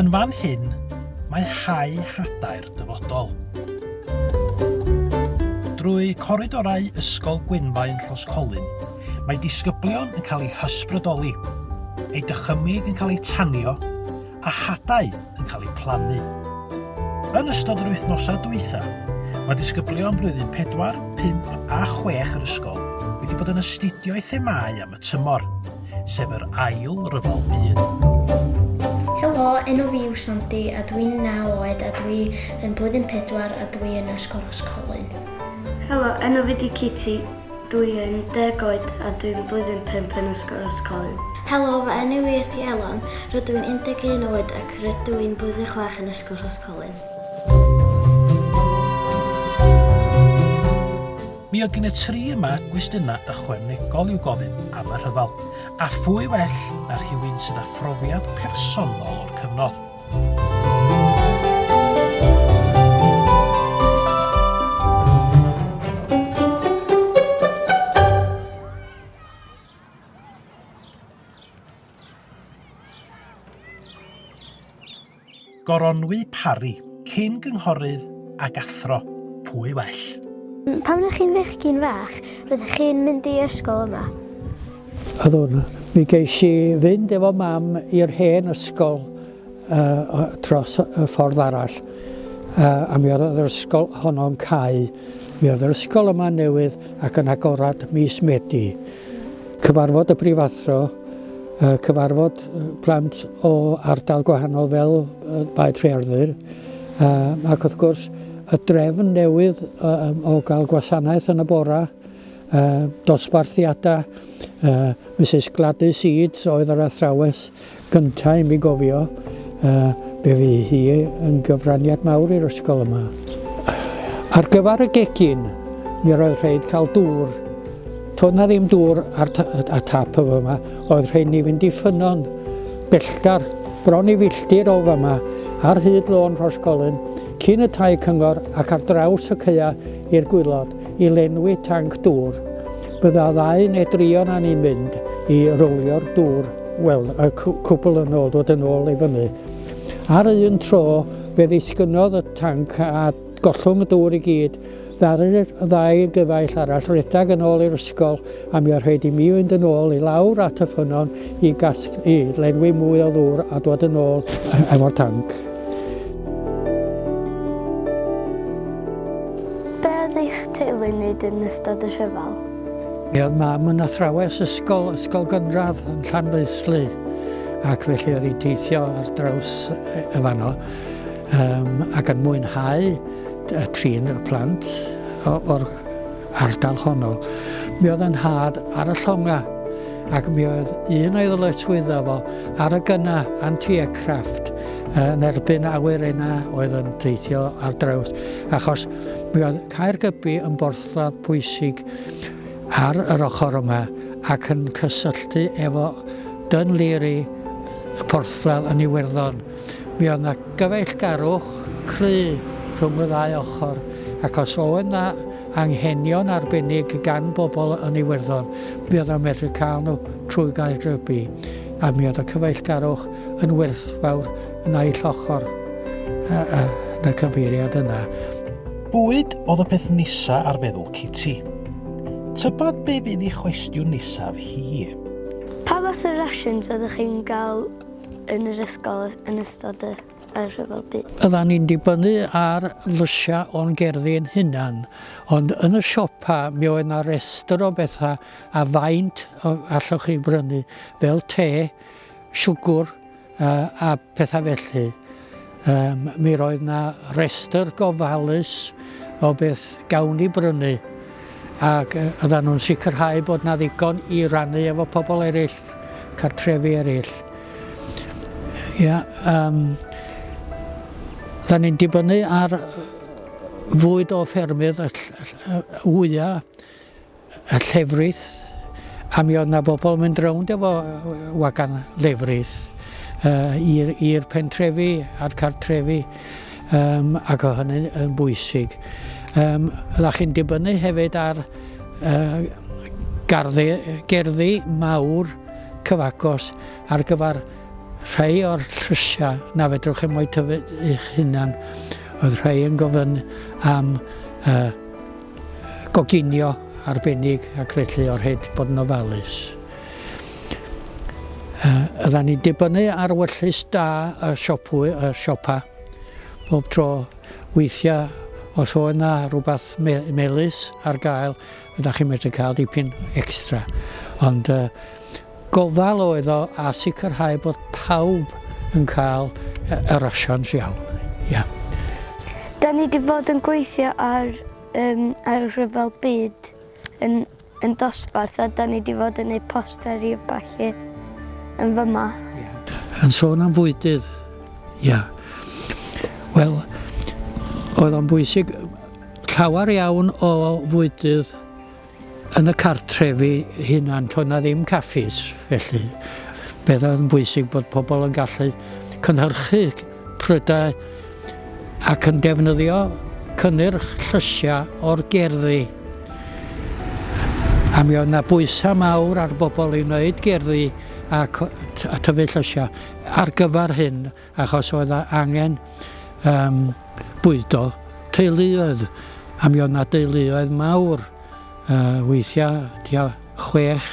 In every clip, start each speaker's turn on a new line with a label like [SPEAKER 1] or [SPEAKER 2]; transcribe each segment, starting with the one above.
[SPEAKER 1] Yn fan hyn, mae hau hadair dyfodol. Drwy coridorau ysgol Gwynfaen Rhoscolyn, mae disgyblion yn cael eu hysbrydoli, eu dychymyg yn cael eu tanio, a hadau yn cael eu plannu. Yn ystod yr wythnosau dwytha, mae disgyblion blwyddyn 4, 5 a 6 yr ysgol wedi bod yn astudio eu themau am y tymor, sef yr ail ryfel byd.
[SPEAKER 2] Helo, enw fi yw Sandy a dwi'n 9 oed a dwi yn blwyddyn 4 a dwi yn ysgol Rhoscolyn.
[SPEAKER 3] Helo, enw fi di Kitty, dwi yn 10 oed a dwi'n blwyddyn 5 yn ysgol Rhoscolyn.
[SPEAKER 2] Helo, fy enw i ydi Elan, rydw i'n 11 oed ac rydw i'n blwyddyn 6 yn ysgol Rhoscolyn.
[SPEAKER 1] Mi oedd gen y tri yma gwestiynau ychwanegol i'w gofyn am y rhyfel, a phwy well na rhywun sydd â phrofiad personol o'r cyfnod. Goronwy Parry, cyn gynghorydd ag athro, pwy well.
[SPEAKER 2] Pam ydych chi'n fechgyn fach, roeddech chi'n mynd i ysgol yma?
[SPEAKER 4] Mi geis i fynd efo mam i'r hen ysgol dros y ffordd arall. A mi oedd yr ysgol honno'n cau. Mi oedd yr ysgol yma newydd ac yn agorad mis Medi. Cyfarfod y prifathro, cyfarfod plant o ardal gwahanol fel Baed Rhaerddr, ac wrth gwrs y drefn newydd o gael gwasanaeth yn y bora, dosbarthiadau, Mrs Gladys Eads oedd yr athrawes gyntaf i mi gofio, be fi hi yn gyfraniad mawr i'r ysgol yma. Ar gyfer y gegin, mi roedd rhaid cael dŵr. Toedd na ddim dŵr ar tap y fyma, oedd rhaid ni fynd i ffynon belltar, bron i filltir o fyma, ar hyd lôn Rhoscolyn, cyn y tai cyngor ac ar draws y caea i'r gwylod i lenwi tanc dŵr. Bydda 2 neu 3 o'na ni'n mynd i rowlio'r dŵr, wel, y cwbl yn ôl, dod yn ôl i fyny. Ar un tro, fe ddisgynodd y tanc a gollwng y dŵr i gyd, ddaru'r 2 gyfaill arall redag yn ôl i'r ysgol, a mi oedd rhaid i mi fynd yn ôl i lawr at y ffynon i lenwi mwy o ddŵr a dod yn ôl efo'r tanc.
[SPEAKER 2] Teulu'n neud yn ystod y rhyfel?
[SPEAKER 4] Mi oedd mam yn athrawes ysgol gynradd yn Llanfeuslu, ac felly oedd hi'n teithio ar draws y fanno, ac yn mwynhau trin y plant o'r ardal honno. Mi oedd yn had ar y llonga, ac mi oedd un o'i ddyletswyddo fo ar y gynna anti-aircraft yn erbyn awyrennau oedd yn teithio ar draws, achos mi oedd Caergybi yn borthladd pwysig ar yr ochr yma ac yn cysylltu efo Dunleary y porthladd yn Iwerddon. Mi oedd yna gyfeillgarwch cry rhwng y 2 ochr, ac os oedd yna anghenion arbennig gan bobl yn Iwerddon, mi oedd yn medru cael nhw trwy Caergybi, a mi oedd y cyfeillgarwch yn werthfawr yn aill ochr yn y cyfeiriad yna.
[SPEAKER 1] Bwyd oedd y peth nisa ar feddwl Kitty. Tybed be fydd ei chwestiwn nesaf hi?
[SPEAKER 2] Pa fath o rations oeddech chi'n cael yn yr ysgol yn ystod y rhyfel byd?
[SPEAKER 4] Yddan ni'n dibynnu ar lysia o'n gerddi'n hunan, ond yn y siopa mi oedd yna restr o bethau a faint allwch chi brynu, fel te, siwgr a pethau felly. Mi roedd yna restr gofalus o beth gawn i brynu, ac yddan nhw'n sicrhau bod na ddigon i rannu efo pobl eraill, cartrefi eraill. Da ni'n dibynnu ar fwyd o ffermydd y wya, y llefrith, a mi oedd na bobl mynd rownd efo wagan lefrith i'r pentrefi a'r cartrefi, ac o hynny yn bwysig. Ydych chi'n dibynnu hefyd ar gerddi mawr cyfagos ar gyfer rhai o'r llysiau na fedrwch chi mo'i tyfu eich hunan. Oedd rhai yn gofyn am goginio arbennig ac felly o'r hyd bod yn ofalus. Ydda ni dibynnu ar wyllus da y siopa. Bob tro weithiau os oedd yna rhywbeth melys ar gael, ydych chi'n medru cael dipyn extra. Ond gofal oedd o a sicrhau bod pawb yn cael y rasians iawn. Yeah.
[SPEAKER 3] Da ni wedi bod yn gweithio ar rhyfel byd yn dosbarth a da ni wedi bod yn ei posteri falle yn fyma.
[SPEAKER 4] Yn sôn am fwydydd, ia. Wel, oedd o'n bwysig llawer iawn o fwydydd yn y cartrefi hunan, to na ddim caffis, felly beth oedd yn bwysig bod pobl yn gallu cynhyrchu prydau ac yn defnyddio cynnyrch llysiau o'r gerddi. A mi oedd yna bwysau mawr ar bobl i wneud gerddi a tyfu llysiau ar gyfer hyn, achos oedd angen bwydo teuluoedd. A mi oedd yna deuluoedd mawr, weithiau 6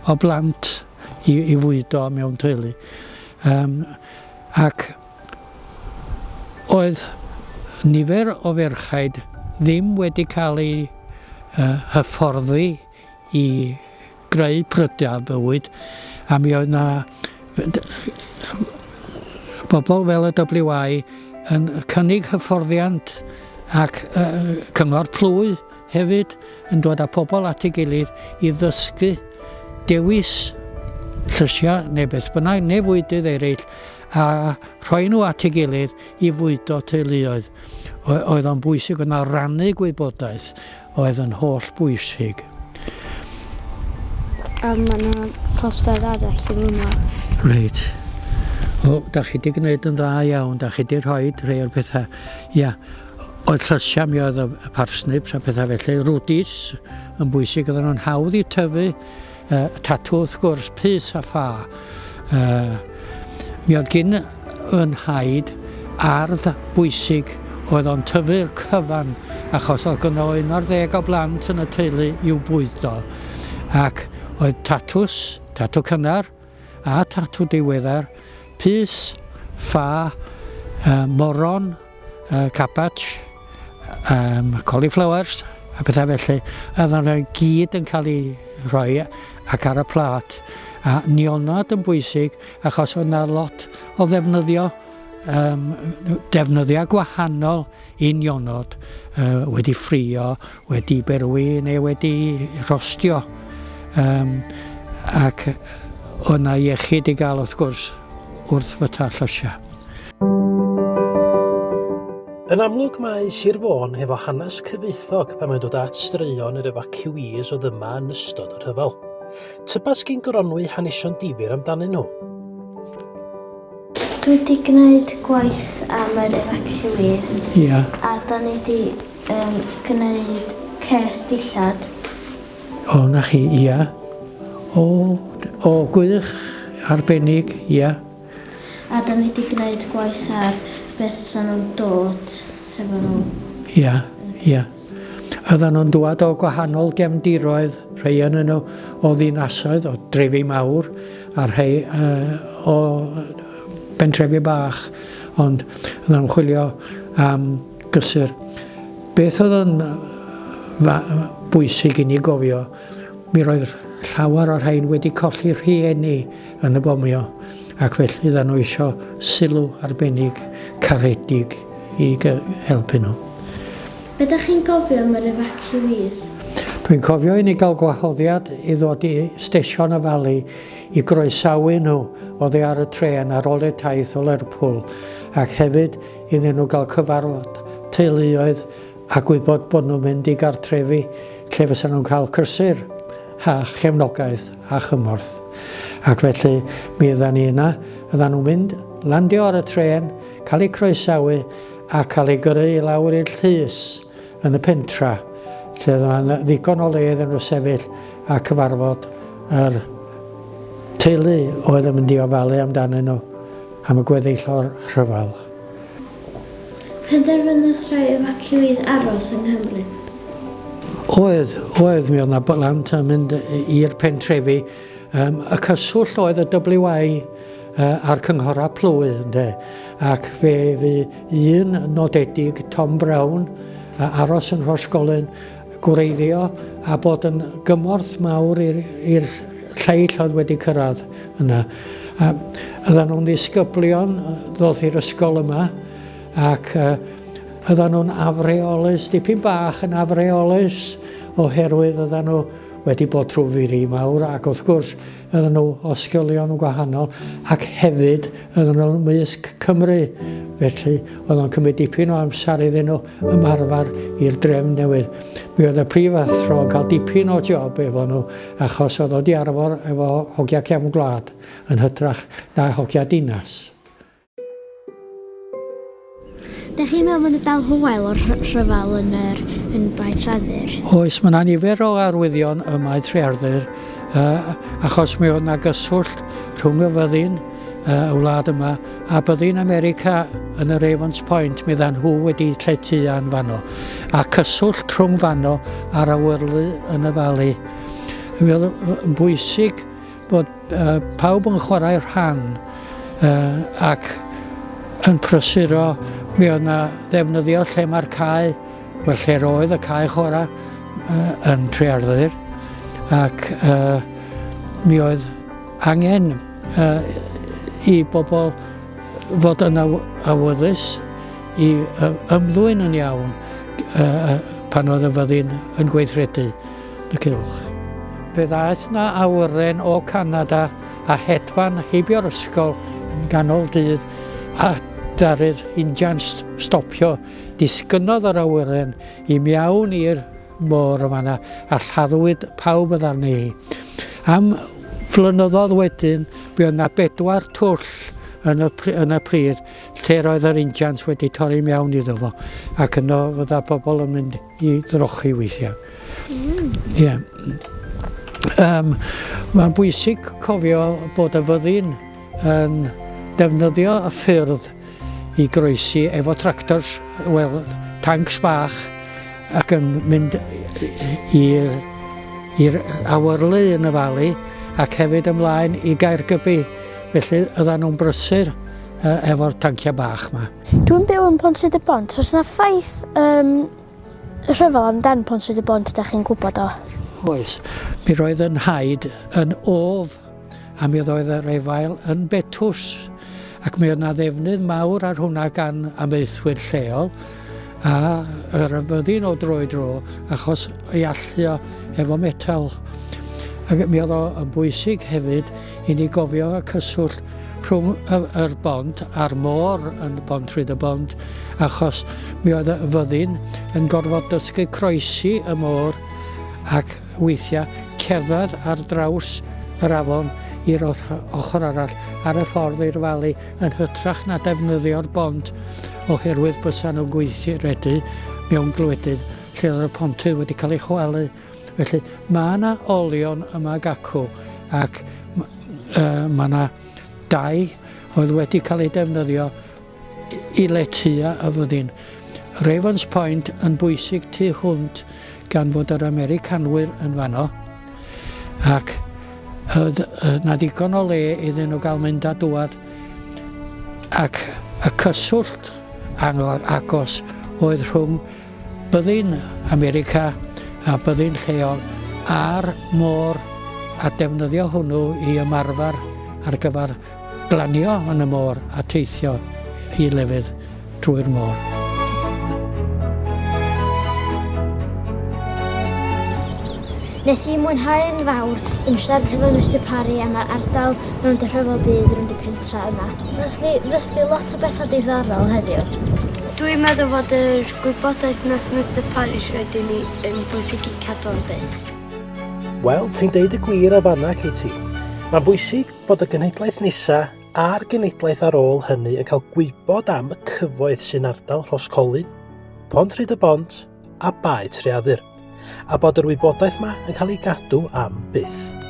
[SPEAKER 4] o blant i fwydo mewn teulu. Ac oedd nifer o ferchaid ddim wedi cael ei hyfforddi i greu prydau bywyd, a mi oedd yna bobl fel y WI yn cynnig hyfforddiant ac cyngor plwy hefyd yn dod â pobl at ei gilydd i ddysgu dewis llysiau neu beth bynnag neu fwydydd eraill a rhoi nhw at ei gilydd i fwydo teuluoedd. Oedd o'n bwysig yna rannu gwybodaeth oedd yn holl bwysig.
[SPEAKER 3] A mae yna poster arall yn yma.
[SPEAKER 4] Reit. Da chi wedi gwneud yn dda iawn, da chi wedi rhoi rhai o'r pethau. Ia, oedd llysiau mi oedd y parsnips a pethau felly. Rwdis yn bwysig, oedd nhw'n hawdd i tyfu, tatw wrth gwrs, pys a pha. Mi oedd gyn yn haid ardd bwysig oedd o'n tyfu'r cyfan achos oedd gynno 11 o blant yn y teulu i'w bwydo. Ac oedd tatw cynnar a tatw diweddar, pys, pha, moron, cabbage, cauliflowers a bethau felly. Oedd nhw gyd yn cael ei rhoi ac ar y plat. A nionod yn bwysig achos oedd yna lot o defnyddiau gwahanol i nionod wedi ffrio, wedi berwi neu wedi rostio. Ac oedd yna iechyd i gael wrth gwrs wrth fyta llysiau.
[SPEAKER 1] Yn amlwg mae Sir Fôn hefo hanes cyfoethog pan mae'n dod at straeon yr evacuees oedd yma yn ystod y rhyfel. Tybas gyn gronwy hanesion difyr amdanyn nhw?
[SPEAKER 2] Dwi wedi gwneud gwaith am yr evacuees.
[SPEAKER 4] Ia.
[SPEAKER 2] A da ni wedi gwneud ces dillad.
[SPEAKER 4] O, na chi, ia. O gwych, arbennig, ia.
[SPEAKER 2] A da ni wedi gwneud gwaith ar beth sy'n nhw'n dod efo nhw.
[SPEAKER 4] Ia, ia. Oedden nhw'n dŵad o gwahanol gefndiroedd, rhai yn nhw o ddinasoedd, o drefi mawr, a rhai o bentrefi bach, ond oedden nhw'n chwilio am gysur. Beth oedd yn bwysig i ni gofio, mi roedd llawer o'r rhain wedi colli rhieni yn y bomio, ac felly oedden nhw eisiau sylw arbennig, caredig i helpu nhw.
[SPEAKER 2] Be da chi'n gofio am yr evacuees?
[SPEAKER 4] Dwi'n cofio i ni gael gwahoddiad i ddod i stesion y fali i groesawu nhw oddi ar y tren ar ôl y taith o Lerpwl ac hefyd iddyn nhw gael cyfarfod teuluoedd a gwybod bod nhw'n mynd i gartrefi lle fysa nhw'n cael cysur a chefnogaeth a chymorth. Ac felly mi yddan ni yna, yddan nhw'n mynd, landio ar y tren, cael eu croesawu a cael ei gyrru i lawr i'r llys yn y pentra, lle yna ddigon o le iddyn nhw sefyll a cyfarfod yr teulu oedd yn mynd i ofalu amdanyn nhw am y gweddill o'r rhyfel.
[SPEAKER 2] Penderfynodd rhai efaciwydd aros yng Nghymru?
[SPEAKER 4] Oedd mi oedd na blant yn mynd i'r pentrefi. Y cyswll oedd y WI a'r cynghora plwy, ynde. Ac fe un nodedig, Tom Brown, aros yn Rhosgolyn, gwreiddio a bod yn gymorth mawr i'r lleill oedd wedi cyrraedd yna. Ydden nhw'n ddisgyblion ddoth i'r ysgol yma ac ydden nhw'n afreolus, dipyn bach yn afreolus oherwydd ydden nhw wedi bod trwy firi mawr ac wrth gwrs ydden nhw o ysgolion gwahanol ac hefyd ydden nhw'n mysg Cymru. Felly oedd nhw'n cymryd dipyn o amser iddyn nhw ymarfer i'r drefn newydd. Mi oedd y prifathro yn cael dipyn o job efo nhw achos oedd wedi arfer efo hogia cefn gwlad yn hytrach na hogia dinas.
[SPEAKER 2] Dych chi'n meddwl bod y dal hwyl o'r rhyfel yn Bae Trearthyr?
[SPEAKER 4] Oes, mae yna nifer o arwyddion y Mae Trearthyr achos mi oedd yna gyswllt rhwng y fyddin y wlad yma a byddin America yn y Ravens Point mi ddan nhw wedi lletu yn fanno a cyswllt rhwng fanno a'r awyrlu yn y fali. Mi oedd yn bwysig bod pawb yn chwarae rhan ac yn prysuro. Mi oedd yna ddefnyddio lle mae'r cae, wel lle roedd y cae chwarae yn Trearthyr ac mi oedd angen i bobl fod yn awyddus i ymddwyn yn iawn pan oedd y fyddin yn gweithredu y cylch. Fe ddaeth yna awyren o Canada a hedfan heibio'r ysgol yn ganol dydd a daru'r injans stopio. Disgynnodd yr awyren i mewn i'r môr yma a lladdwyd pawb ydda ni. Am flynyddoedd wedyn, mi oedd yna 4 twll yn y pridd lle roedd yr injans wedi torri mewn iddo fo ac yno fydda pobl yn mynd i drochi weithiau. Mae'n bwysig cofio bod y fyddin yn defnyddio y ffyrdd i groesi efo tractors, wel, tancs bach ac yn mynd i'r awyrlu yn y fali ac hefyd ymlaen i Caergybi. Felly ydden nhw'n brysur efo'r tanciau bach yma.
[SPEAKER 2] Dwi'n byw yn Pontrhydd y Bont. Oes yna ffaith rhyfel amdan Pontrhydd y Bont da chi'n gwybod o?
[SPEAKER 4] Oes. Mi roedd yn haid yn of a mi oedd yr efail yn betws. Ac mi oedd yna ddefnydd mawr ar hwnna gan amaethwyr lleol a yr fyddin o dro i dro achos ei allio efo metal. Ac mi oedd o'n bwysig hefyd i ni gofio y cyswllt rhwng yr bont a'r môr yn Pontrhydd y Bont achos mi oedd y fyddin yn gorfod dysgu croesi y môr ac weithiau cerdded ar draws yr afon i'r ochr arall ar y ffordd i'r fali yn hytrach na defnyddio'r bont oherwydd bysa nhw'n gweithredu mewn glwedydd lle oedd y pontydd wedi cael ei chwalu. Felly mae yna olion yma acw ac mae yna 2 oedd wedi cael ei defnyddio i letua y fyddin. Ravens Point yn bwysig tu hwnt gan fod yr Americanwyr yn fanno ac na digon o le iddyn nhw gael mynd a dŵad ac y cyswllt agos oedd rhwng byddin America a byddin lleol a'r môr a defnyddio hwnnw i ymarfer ar gyfer glanio yn y môr a teithio i lefydd drwy'r môr.
[SPEAKER 2] Nes i mwynhau yn fawr yn siarad efo Mr Parry am yr ardal mewn y rhyfel byd rownd y pentra yma. Nath ni ddysgu lot o bethau diddorol heddiw.
[SPEAKER 3] Dwi'n meddwl bod yr gwybodaeth nath Mr Parry roed i ni yn bwysig i cadw am byth.
[SPEAKER 1] Wel, ti'n deud y gwir o fanna, Katie. Mae'n bwysig bod y genhedlaeth nesa a'r genhedlaeth ar ôl hynny yn cael gwybod am y cyfoeth sy'n ardal Rhosgolyn, Pontrhydd y Bont a Bae Trearthyr, a bod yr wybodaeth yma yn cael ei gadw am byth.